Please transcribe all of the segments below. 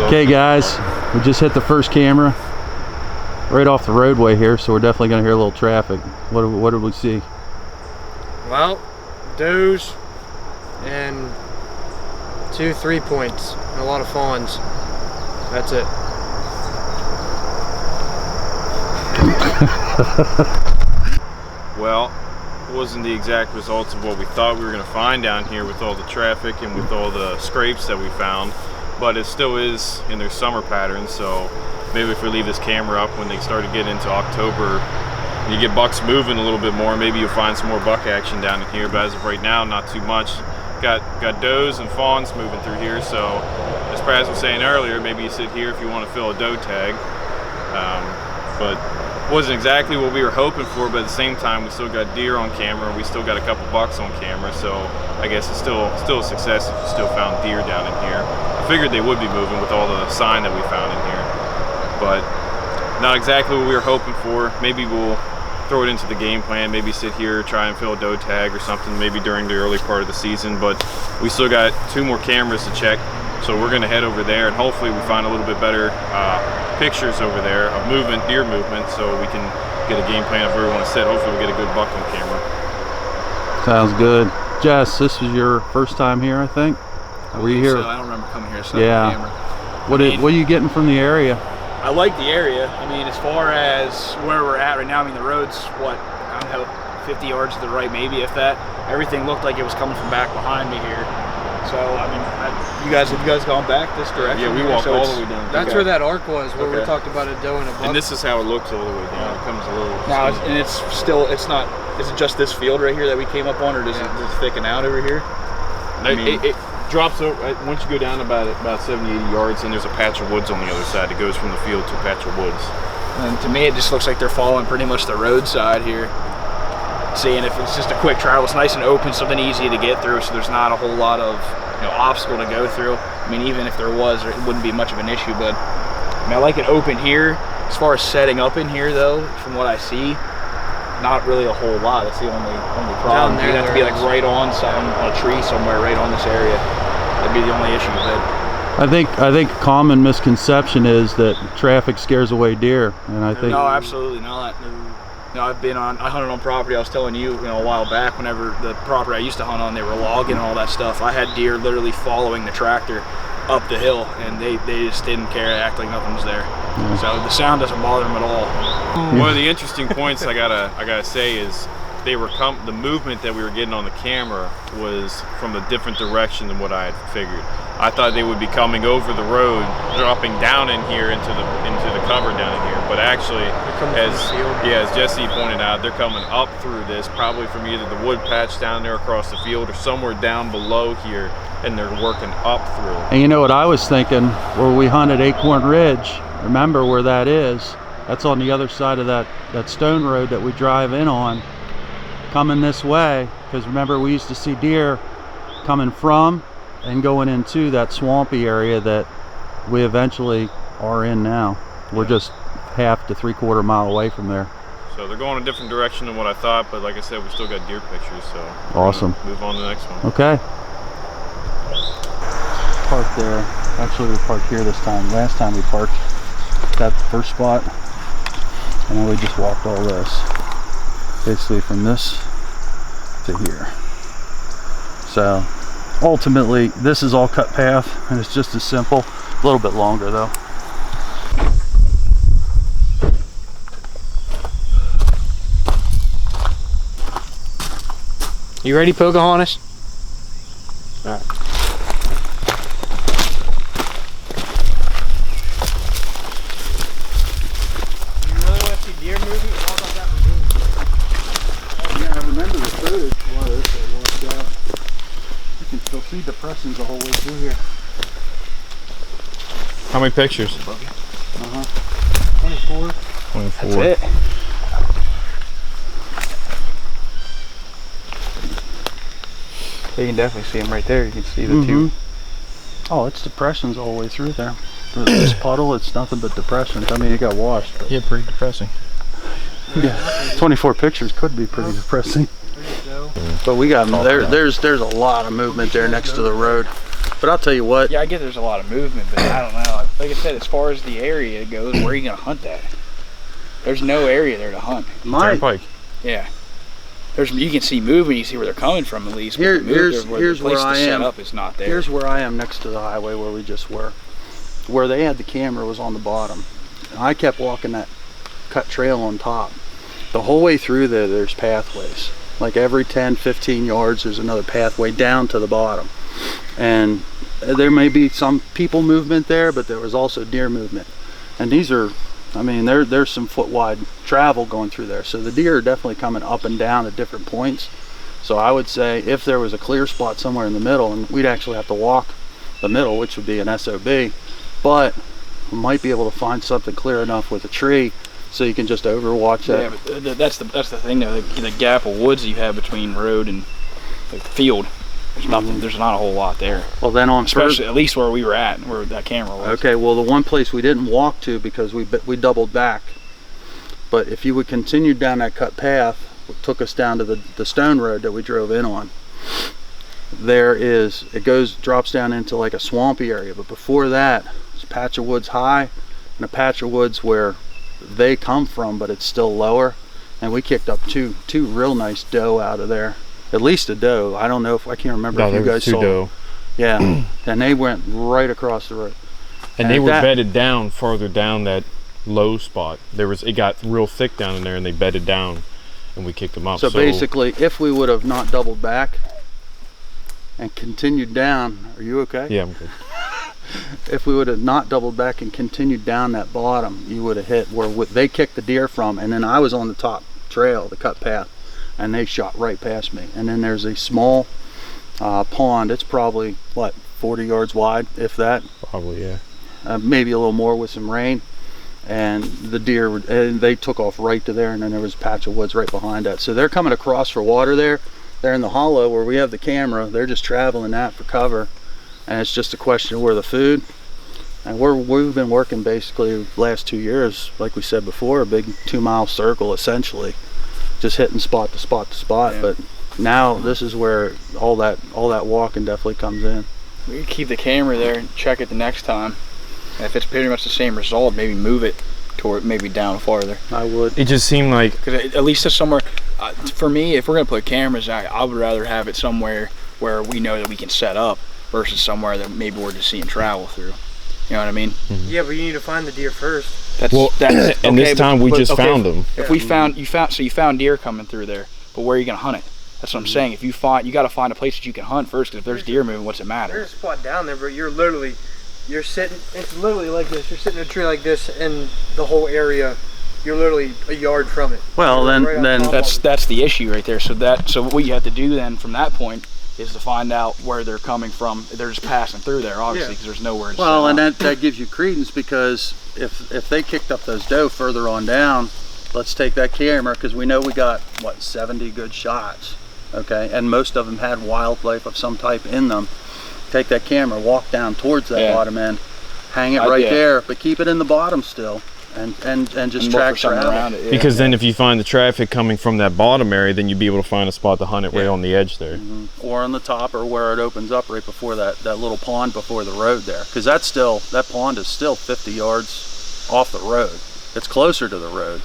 Okay guys, we just hit the first camera right off the roadway here, so we're definitely going to hear a little traffic. What did we see? Well, does and 2 3-points and a lot of fawns. That's it. Well, it wasn't the exact results of what we thought we were going to find down here with all the traffic and with all the scrapes that we found, but it still is in their summer pattern. So maybe if we leave this camera up when they start to get into October, you get bucks moving a little bit more, maybe you'll find some more buck action down in here. But as of right now, not too much. Got does and fawns moving through here, so as Praz was saying earlier, maybe you sit here if you want to fill a doe tag. But wasn't exactly what we were hoping for, but at the same time we still got deer on camera, we still got a couple bucks on camera, so I guess it's still a success if you still found deer down in here. I figured they would be moving with all the sign that we found in here, but not exactly what we were hoping for. Maybe we'll throw it into the game plan, maybe sit here, try and fill a doe tag or something, maybe during the early part of the season, but we still got 2 more cameras to check, so we're gonna head over there and hopefully we find a little bit better pictures over there of movement, deer movement, so we can get a game plan of where we want to sit. Hopefully we get a good buck on camera. Sounds good. Jess, this was your first time here, I think? Were you here? So I don't remember coming here. So yeah. What are you getting from the area? I like the area. I mean, as far as where we're at right now, I mean, the road's, what, I don't know, 50 yards to the right, maybe, if that. Everything looked like it was coming from back behind me here. So, I mean, have you guys gone back this direction? Yeah, we walked all the way down. That's where that arc was, where we talked about a doe and a buck. And this is how it looks all the way down. It comes a little... Now, and it's still, it's not, is it just this field right here that we came up on, or does it thicken out over here? I mean, it drops over, once you go down about 70, 80 yards, and there's a patch of woods on the other side. It goes from the field to a patch of woods. And to me, it just looks like they're following pretty much the roadside here. Seeing if it's just a quick travel, it's nice and open, something easy to get through, so there's not a whole lot of obstacle to go through. I mean, even if there was, it wouldn't be much of an issue, but I mean, I like it open here. As far as setting up in here, though, from what I see, not really a whole lot. That's the only problem. You'd have to be like right on a tree somewhere, right on this area. That'd be the only issue with it. I think a common misconception is that traffic scares away deer, and I think no, absolutely not. No, I hunted on property. I was telling you, a while back, whenever the property I used to hunt on, they were logging and all that stuff. I had deer literally following the tractor up the hill, and they just didn't care, act like nothing was there. So the sound doesn't bother them at all. One of the interesting points I gotta say is the movement that we were getting on the camera was from a different direction than what I had figured. I thought they would be coming over the road, dropping down in here into the cover down in here, but actually, as Jesse pointed out, they're coming up through this, probably from either the wood patch down there across the field or somewhere down below here, and they're working up through. And you know what I was thinking, where we hunted Acorn Ridge, remember where that is? That's on the other side of that stone road that we drive in on, coming this way, because remember we used to see deer coming from and going into that swampy area that we eventually are in now. We're just half to 3/4 mile away from there. So they're going a different direction than what I thought, but like I said, we still got deer pictures, so awesome. Move on to the next one. Okay. Park there. Actually, we parked here this time. Last time we parked that first spot, and then we just walked all this, basically from this to here. So ultimately, this is all cut path, and it's just as simple. A little bit longer though. You ready, Pocahontas? All right. You really want to see deer moving? How about that ravine? Yeah, I remember the footage was that walked out. You can still see depressions the whole way through here. How many pictures? 24. 24. That's it. You can definitely see them right there. You can see the two. Oh, it's depressions all the way through there. This puddle, it's nothing but depressions. I mean, it got washed. But Yeah, pretty depressing. yeah, 24 pictures could be pretty depressing. But we got there's a lot of movement there next to the road. But I'll tell you what. Yeah, I get there's a lot of movement, but I don't know. like I said, as far as the area goes, where are you gonna hunt that? There's no area there to hunt. Turnpike. Yeah. You can see moving, you see where they're coming from at least. But Here's the where place I to set am. up is not there. Here's where I am next to the highway where we just were. Where they had the camera was on the bottom. I kept walking that cut trail on top. The whole way through there's pathways. Like every 10, 15 yards, there's another pathway down to the bottom. And there may be some people movement there, but there was also deer movement. And these are, I mean, there's some foot wide travel going through there. So the deer are definitely coming up and down at different points. So I would say if there was a clear spot somewhere in the middle, and we'd actually have to walk the middle, which would be an SOB, but we might be able to find something clear enough with a tree so you can just overwatch that. Yeah, but that's the thing though. The gap of woods you have between road and the field. There's nothing. There's not a whole lot there. Well, then on Especially at least where we were at, where that camera was. Okay, well the one place we didn't walk to because we doubled back. But if you would continue down that cut path, it took us down to the stone road that we drove in on. It drops down into like a swampy area, but before that, there's a patch of woods high and a patch of woods where they come from, but it's still lower. And we kicked up two real nice doe out of there. At least a doe. I don't know if I can't remember if you guys saw. Doe. Yeah, and they went right across the road. And they were bedded down farther down that low spot. It got real thick down in there, and they bedded down, and we kicked them up. So basically, if we would have not doubled back and continued down, are you okay? Yeah, I'm good. If we would have not doubled back and continued down that bottom, you would have hit where they kicked the deer from, and then I was on the top trail, the cut path, and they shot right past me. And then there's a small pond. It's probably, what, 40 yards wide, if that? Probably, yeah. Maybe a little more with some rain. And the deer, and they took off right to there, and then there was a patch of woods right behind that. So they're coming across for water there. They're in the hollow where we have the camera. They're just traveling that for cover. And it's just a question of where the food. And we've been working basically the last 2 years, like we said before, a big 2-mile circle essentially, just hitting spot to spot to spot. Yeah. But now this is where all that walking definitely comes in. We can keep the camera there and check it the next time. And if it's pretty much the same result, maybe move it toward maybe down farther. I would. It just seemed like, because at least it's somewhere. For me, if we're gonna put cameras out, I would rather have it somewhere where we know that we can set up versus somewhere that maybe we're just seeing travel through. You know what I mean? Mm-hmm. Yeah, but you need to find the deer first. And this time we just found them. If we found, you found deer coming through there, but where are you gonna hunt it? That's what I'm saying. If you got to find a place that you can hunt first, because if there's deer moving, what's it matter? There's a spot down there, but you're sitting, it's literally like this. You're sitting in a tree like this, and the whole area, you're literally a yard from it. Well, then that's the issue right there. So what you have to do then from that point is to find out where they're coming from. They're just passing through there, obviously, because there's nowhere to Well, and that gives you credence, because if they kicked up those doe further on down, let's take that camera, because we know we got, what, 70 good shots, okay? And most of them had wildlife of some type in them. Take that camera, walk down towards that bottom end, hang it right there, but keep it in the bottom still, and just track around it. Because then if you find the traffic coming from that bottom area, then you'd be able to find a spot to hunt it right on the edge there. Mm-hmm. Or on the top, or where it opens up right before that little pond before the road there. Because that pond is still 50 yards off the road. It's closer to the road,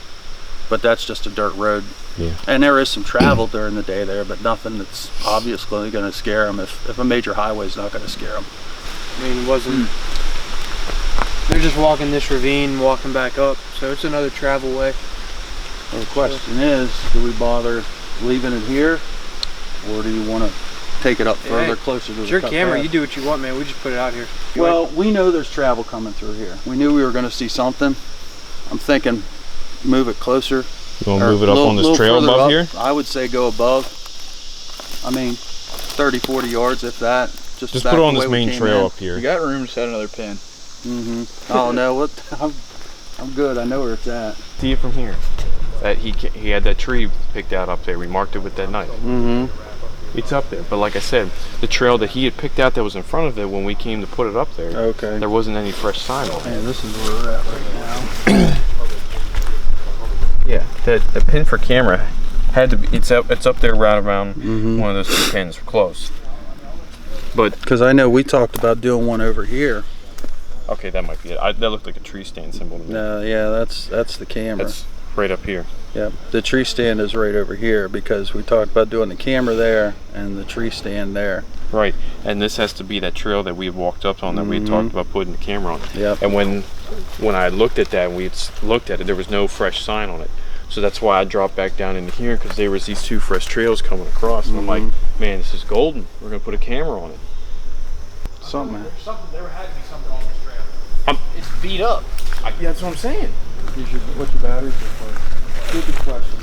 but that's just a dirt road. Yeah. And there is some travel during the day there, but nothing that's obviously going to scare them if a major highway is not going to scare them. I mean, it wasn't. They're just walking this ravine, walking back up, so it's another travel way. Well, the question is, do we bother leaving it here, or do you want to take it up further, closer to the It's your cut camera, path? You do what you want, man. We just put it out here. Well, we know there's travel coming through here. We knew we were going to see something. I'm thinking move it closer. You want to move it up on this trail above here? I would say go above. I mean, 30, 40 yards, if that. Just put it on this main trail up here. You got room to set another pin. Mm-hmm. Oh no, I'm good. I know where it's at. See it from here. That he had that tree picked out up there. We marked it with that knife. Mm-hmm. It's up there. But like I said, the trail that he had picked out that was in front of it when we came to put it up there, okay, there wasn't any fresh sign on it. Man, this is where we're at right now. Yeah, the pin for camera had to be. It's up there right around one of those two pins, close. But because I know we talked about doing one over here, Okay, that might be it. That looked like a tree stand symbol to me. No, yeah, that's the camera. That's right up here. Yep, the tree stand is right over here because we talked about doing the camera there and the tree stand there. Right, and this has to be that trail that we had walked up on that we had talked about putting the camera on. Yep. And when I looked at that, we had looked at it, there was no fresh sign on it. So that's why I dropped back down into here, because there was these 2 fresh trails coming across. And I'm like, man, this is golden. We're gonna put a camera on it. Something. There had to be something on this trail. It's beat up. Yeah, that's what I'm saying. What's your batteries look like? Stupid question.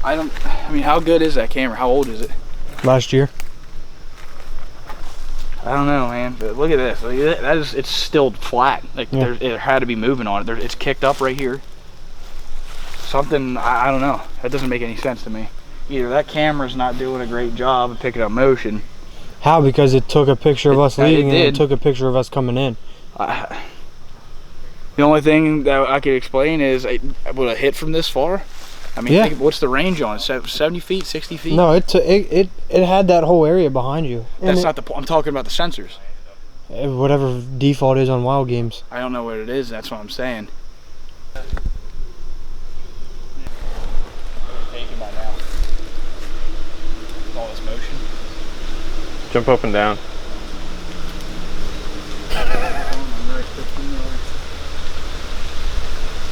I mean, how good is that camera? How old is it? Last year. I don't know, man. But look at this. Look at that is, it's still flat. Like Yeah. it had to be moving on it. It's kicked up right here. Something, I don't know. That doesn't make any sense to me. Either that camera's not doing a great job of picking up motion. How? Because it took a picture of us leaving and did. it took a picture of us coming in. The only thing that I could explain is, would a hit from this far? I mean, Yeah. what's the range on it? 70 feet, 60 feet? No, it had that whole area behind you. That's not the point. I'm talking about the sensors. Whatever default is on wild games. I don't know what it is. That's what I'm saying. Taken by now. All this motion. Jump up and down.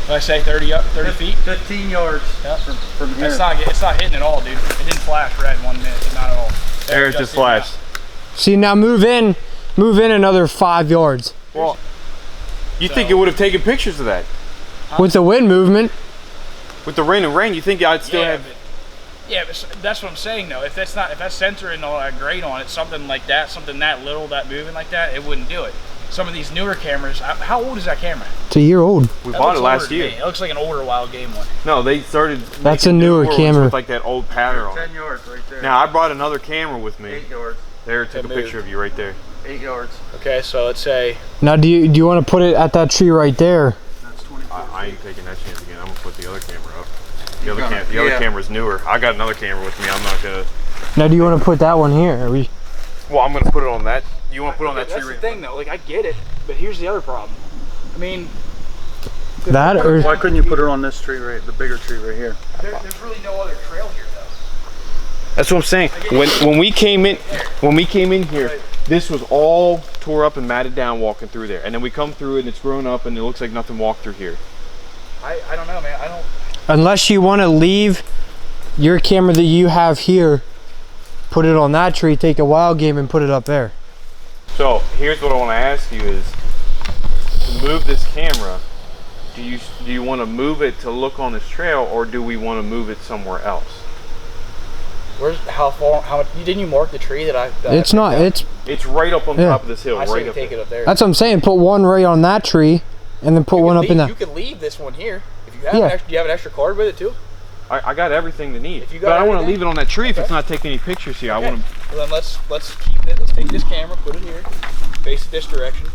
Did I say 30 feet? 15 yards Yep. from here. It's not hitting at all, dude. It didn't flash red 1 minute. Not at all. There, it just flashed. See, now move in another 5 yards. Well, you think it would have taken pictures of that? With the wind movement. With the rain and rain, you think I'd still have... Yeah, but that's what I'm saying though. If that's sensor and all that grade on it, something like that, something that little, that moving like that, it wouldn't do it. Some of these newer cameras, how old is that camera? It's a year old. We That bought looks it last older to year. me. It looks like an older Wild Game one. No, they started... That's making a newer ones camera. With like that old pattern on it. 10 yards right there. Now, I brought another camera with me. 8 yards. There, took a That picture of you right there. 8 yards. Okay, so let's say Now, do you want to put it at that tree right there? That's 24. I ain't taking that chance again. I'm gonna put the other camera up. You The got it. other Yeah. camera's newer. I got another camera with me. I'm not gonna... Now, do you want to put that one here? Are we? Well, I'm gonna put it on that. You want to put it on that that's tree the right thing though. Like I get it, but here's the other problem. I mean, That or Why couldn't you put it on this tree the bigger tree right here? there's really no other trail here though. That's what I'm saying. When we came in here, this was all tore up and matted down walking through there. And then we come through it and it's grown up and it looks like nothing walked through here. I don't know, man. I don't. unless you want to leave your camera that you have here, put it on that tree, take a wild game and put it up there. So here's what I want to ask you is, to move this camera, do you want to move it to look on this trail, or do we want to move it somewhere else? How far? How much? Didn't you mark the tree that I? It's not. It's It's right up on Yeah. top of this hill, I say right up take there. it up there. that's what I'm saying. Put one right on that tree, and then put one up in You that. could leave this one here. If you have Yeah. do you have an extra card with it too? I got everything to need. If you got But I want to everything? leave it on that tree if Okay. it's not taking any pictures here. I want to... Well, then let's keep it. Let's take this camera, put it here, face it this direction.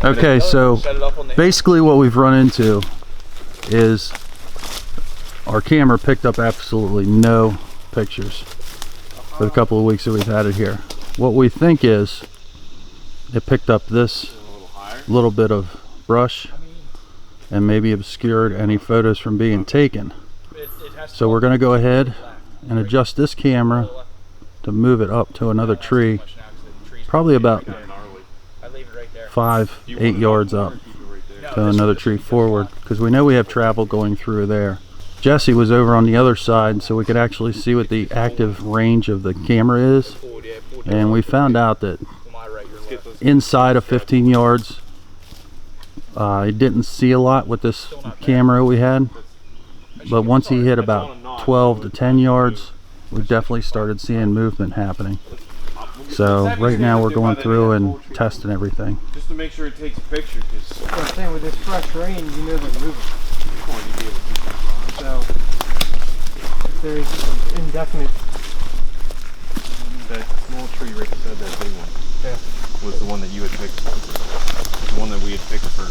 Okay, so set it up on the basically what we've run into is our camera picked up absolutely no pictures for the couple of weeks that we've had it here. What we think is it picked up this little bit of brush and maybe obscured any photos from being taken. It has to So we're going to go ahead and adjust this camera to move it up to another tree, probably about I leave it right there. 5-8 yards up to another tree forward, because we know we have travel going through there. Jesse was over on the other side so we could actually see what the active range of the camera is, and we found out that inside of 15 yards I didn't see a lot with this camera we had, but once he hit about 12 to 10 yards we definitely started seeing movement happening. So right now we're going through and testing everything. Just to make sure it takes a picture, because... What I'm saying, with this fresh rain, you know they're moving. So if there's indefinite. That small tree right beside that big one was the one that you had picked. The one that we had picked for...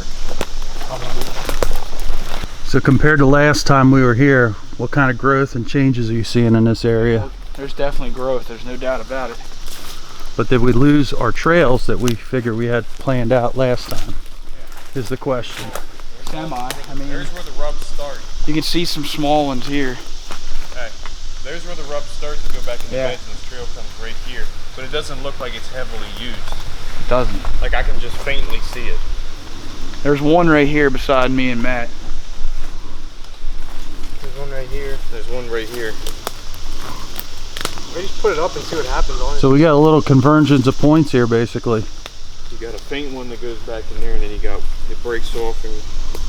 So compared to last time we were here, what kind of growth and changes are you seeing in this area? there's definitely growth. There's no doubt about it. But did we lose our trails that we figured we had planned out last time? Is the question. Semi. I mean, There's where the rubs start. you can see some small ones here. Hey, there's where the rubs start to go back in the Yeah. beds, and this trail comes right here. But it doesn't look like it's heavily used. It doesn't. Like I can just faintly see it. There's one right here beside me and Matt. There's one right here. There's one right here. We just put it up and see what happens on it. So we got a little convergence of points here, basically. You got a faint one that goes back in there, and then you got it breaks off, and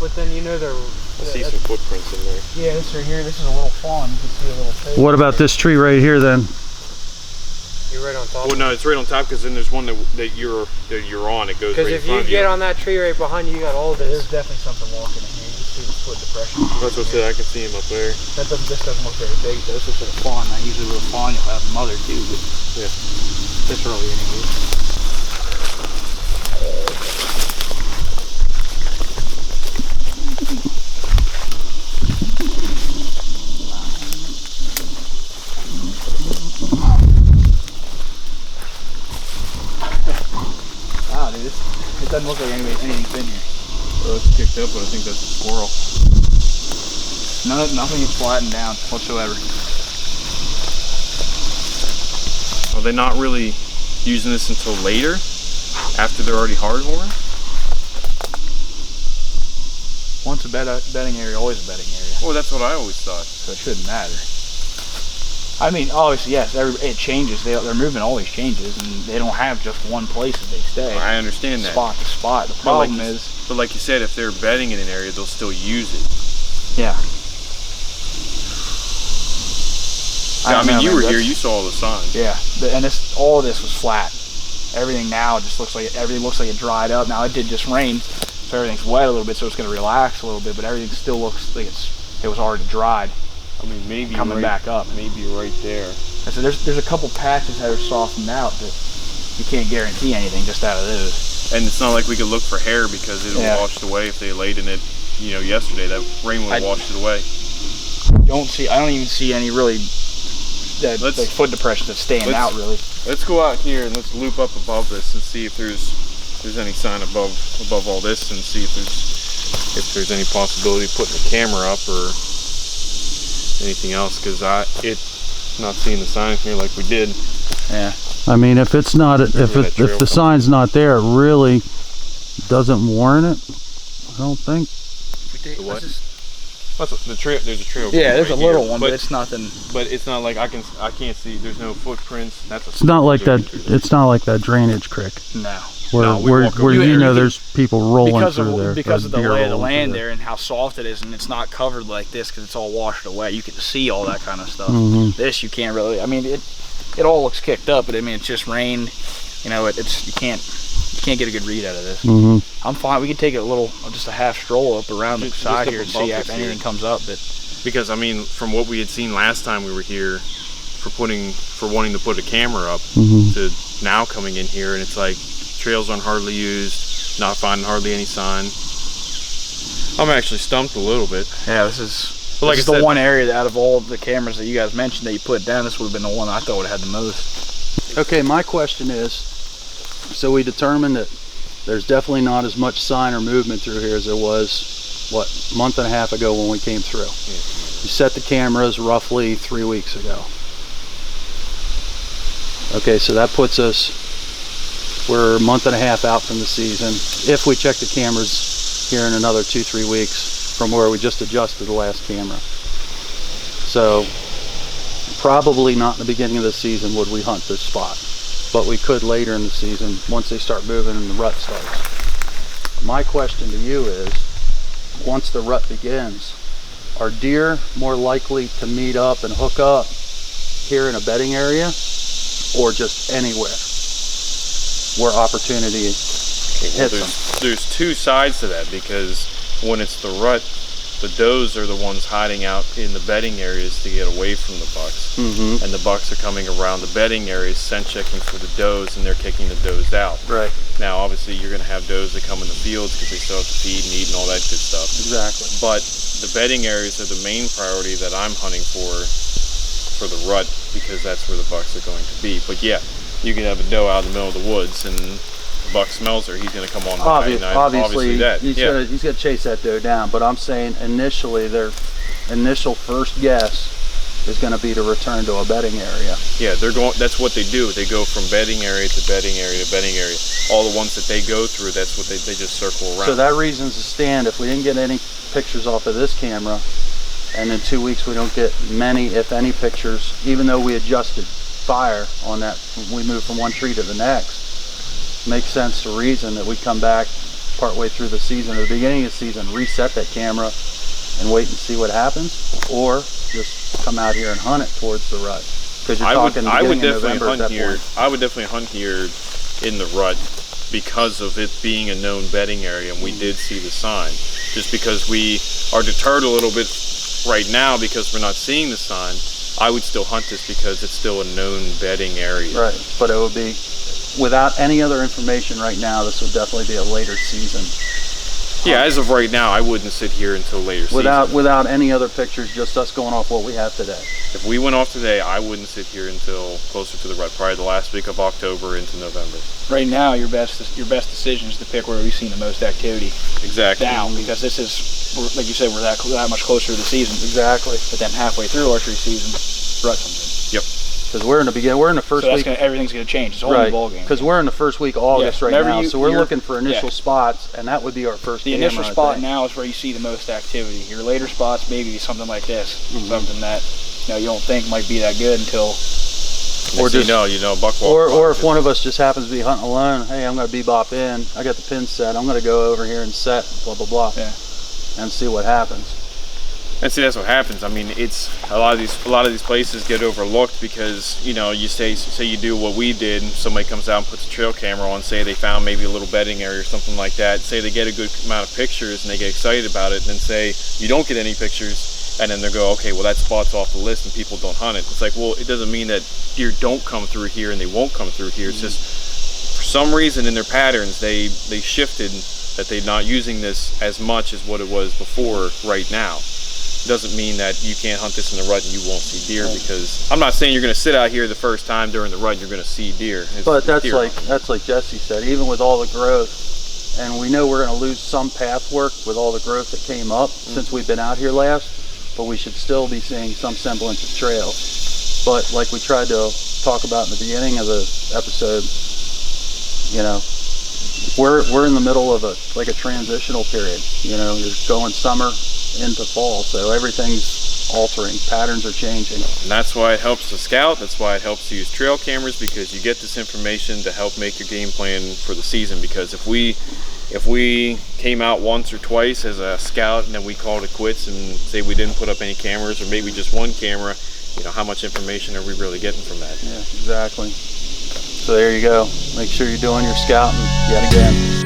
But then you know I see some footprints in there. Yeah, this right here. This is a little fawn. You can see a little face. What about this tree right here then? You're right on top. Well, no, it's right on top because then there's one that you're on. It goes right Because in if you front of get on that tree right behind you, you got all There's this. definitely something walking in here. You can see the foot depression. That's what I said. I can see him up there. This doesn't look very big. Though. This looks like a fawn. Now, usually with a fawn, you'll have a mother too. But Yeah. this early anyway. Wow, dude, it doesn't look like anything's been here. Oh, it's kicked up, but I think that's a squirrel. Nothing is flattened down whatsoever. Are they not really using this until later, after they're already hardhorn? Once a bedding area, always a bedding area. Well, that's what I always thought. So it shouldn't matter. I mean, obviously, yes, it changes. They're moving all these changes, and they don't have just one place that they stay. I understand that. Spot to spot. The problem is, But like you said, if they're bedding in an area, they'll still use it. yeah. I mean, don't you know, were man, here, that's- you saw all the signs. Yeah, and all of this was flat. Everything now just looks like it dried up. Now it did just rain, so everything's wet a little bit, so it's going to relax a little bit. But everything still looks like it was already dried, I mean, maybe coming right, back up. Maybe right there. And so there's a couple patches that are softened out, but you can't guarantee anything just out of those. And it's not like we could look for hair because it Yeah. washed away if they laid in it, yesterday. That rain would have washed it away. I don't even see any really Let's- like foot depression that's staying let's- out really. Let's go out here and let's loop up above this and see if there's any sign above all this, and see if there's any possibility of putting the camera up or anything else, because it's not seeing the sign here like we did. Yeah. I mean, if it's not, if that if trail the sign's not there, it really doesn't warrant it. I don't think. The what? The trail. There's a trail. Yeah, there's a right little here, one, but it's nothing. But it's not like I can't see. There's no footprints. It's not like that. It's not like that drainage creek No. where No, we where, walk where over you there. know there's people rolling through there. Because of the deer lay of the rolling land through there and how soft it is, and it's not covered like this because it's all washed away. You can see all that kind of stuff. Mhm. This you can't really. I mean, it all looks kicked up, but I mean it's just rained. You can't get a good read out of this. Mhm. I'm fine. We could take just a half stroll up around the Just side up here and above see if this anything here. comes up. But Because I mean, from what we had seen last time we were here, for wanting to put a camera up, Mhm. to now coming in here, and it's like trails aren't hardly used, not finding hardly any sign. I'm actually stumped a little bit. yeah, this is. But like This is I the said- one area that out of all the cameras that you guys mentioned that you put down, this would have been the one I thought would have had the most. Okay, my question is, so we determined that there's definitely not as much sign or movement through here as there was, what, a month and a half ago when we came through. You set the cameras roughly 3 weeks ago. Okay, so that puts us, we're a month and a half out from the season. If we check the cameras here in another 2-3 weeks from where we just adjusted the last camera. So probably not in the beginning of the season would we hunt this spot, but we could later in the season once they start moving and the rut starts. My question to you is, once the rut begins, are deer more likely to meet up and hook up here in a bedding area or just anywhere where opportunity hits them? There's two sides to that, because when it's the rut, the does are the ones hiding out in the bedding areas to get away from the bucks. Mm-hmm. And the bucks are coming around the bedding areas, scent checking for the does, and they're kicking the does out. Right, Now, obviously, you're going to have does that come in the fields because they still have to feed and eat and all that good stuff. exactly. But the bedding areas are the main priority that I'm hunting for the rut, because that's where the bucks are going to be. But yeah, you can have a doe out in the middle of the woods and the buck smells her, he's going to come on by. Obviously, that. he's Yeah. going to chase that doe down. But I'm saying initially, their initial first guess is going to be to return to a bedding area. Yeah, they're going. That's what they do. They go from bedding area to bedding area to bedding area. All the ones that they go through, that's what they just circle around. So that reasons to stand. If we didn't get any pictures off of this camera, and in 2 weeks we don't get many, if any, pictures, even though we adjusted fire on that, we moved from one tree to the next, makes sense to reason that we come back partway through the season, or the beginning of the season, reset that camera and wait and see what happens, or just come out here and hunt it towards the rut. Because you're talking I would beginning of definitely November at hunt that here. point. I would definitely hunt here in the rut because of it being a known bedding area, and we did see the sign. Just because we are deterred a little bit right now because we're not seeing the sign, I would still hunt this because it's still a known bedding area. Right, but it would be, without any other information right now, this would definitely be a later season. Yeah, as of right now, I wouldn't sit here until later season. Without any other pictures, just us going off what we have today. If we went off today, I wouldn't sit here until closer to the rut, probably the last week of October into November. Right now, your best decision is to pick where we've seen the most activity Exactly. down, because this is, like you said, we're that much closer to the season. Exactly. But then halfway through archery season, rut comes Because we're in the beginning, we're in the in. first So week. everything's going to change. It's a whole new Right, ballgame. because we're in the first week of August right whenever now, you- so we're you're- looking for initial yeah. spots, and that would be our first The camera, initial I spot think. now is where you see the most activity. Your later spots maybe something like this, Mm-hmm. something that you don't think might be that good until. Or just- you know, buck walk. Or if one of us just happens to be hunting alone, hey, I'm going to bebop in, I got the pin set, I'm going to go over here and set, blah, blah, blah, Yeah. and see what happens. And see, that's what happens. I mean, it's a lot of these places get overlooked because you say you do what we did, and somebody comes out and puts a trail camera on, say they found maybe a little bedding area or something like that. Say they get a good amount of pictures and they get excited about it, and then say you don't get any pictures, and then they go, okay, well that spot's off the list and people don't hunt it. It's like, well, it doesn't mean that deer don't come through here and they won't come through here. It's just for some reason in their patterns they shifted that they're not using this as much as what it was before right now. Doesn't mean that you can't hunt this in the rut and you won't see deer, because I'm not saying you're going to sit out here the first time during the rut and you're going to see deer. But that's like Jesse said, even with all the growth, and we know we're going to lose some path work with all the growth that came up since we've been out here last, but we should still be seeing some semblance of trails. But like we tried to talk about in the beginning of the episode, we're in the middle of a transitional period. You're going summer into fall, so everything's altering, patterns are changing. And that's why it helps to scout, that's why it helps to use trail cameras, because you get this information to help make your game plan for the season. Because if we came out once or twice as a scout and then we called it quits and say we didn't put up any cameras, or maybe just one camera, how much information are we really getting from that? Yeah, exactly. So there you go. Make sure you're doing your scouting yet again.